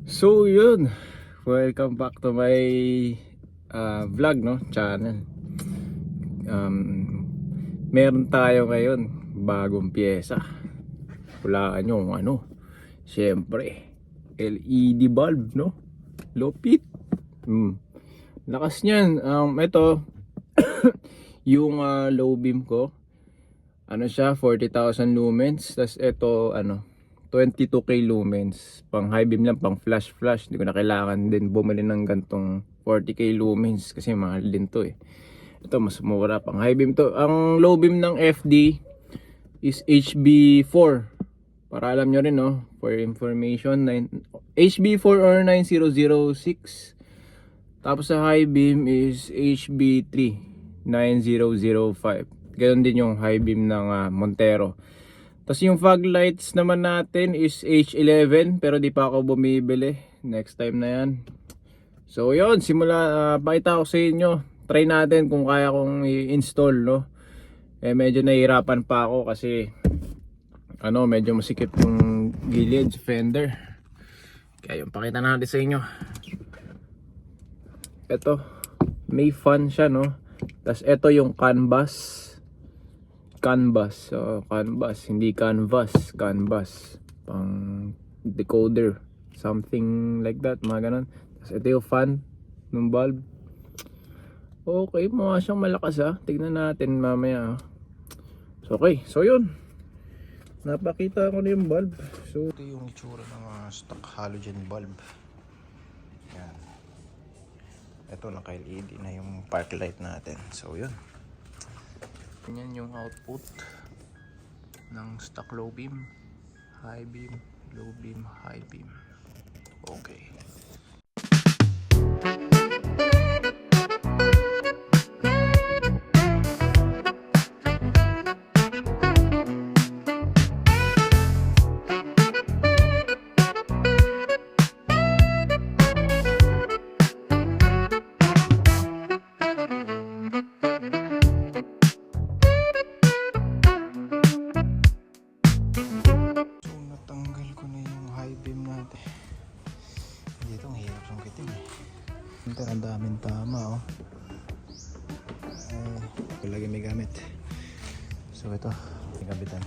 So yun, welcome back to my vlog, no, channel. Meron tayo ngayon bagong pyesa. Hulaan nyo kung ano. Siyempre LED bulb, no, lupit. Lakas nyan. Ito yung low beam ko, ano siya, 40,000 lumens. Tas ito, ano, 22k lumens. Pang high beam lang, pang flash. Hindi ko na kailangan din bumili ng gantong 40k lumens kasi mahal din to eh. Ito mas mura, pang high beam to. Ang low beam ng FD is HB4. Para alam nyo rin, no, for information, HB4 or 9006. Tapos sa high beam is HB3 9005. Ganon din yung high beam ng Montero. Tapos yung fog lights naman natin is H11, pero di pa ako bumibili. Next time na yan. So yun, simula, pakita ko sa inyo. Try natin kung kaya kong i-install, no. Medyo nahihirapan pa ako kasi ano, medyo masikip yung gilid, fender. Kaya yung pakita natin sa inyo. Ito, may fan siya, no. Tapos ito yung canvas. So canvas, hindi canvas, canvas. Pang decoder, something like that, mga ganun. Tapos ito yung fan ng bulb. Okay, mukha siyang malakas tignan natin mamaya. So okay, so yun, napakita ko na yung bulb. So ito yung itsura ng stock halogen bulb. Yan. Ito naka-LED na yung park light natin. So yun, yan yung output ng stock low beam, high beam, low beam, high beam. Okay. Ang daming tama, lagi may gamit. So ito, may kabitan.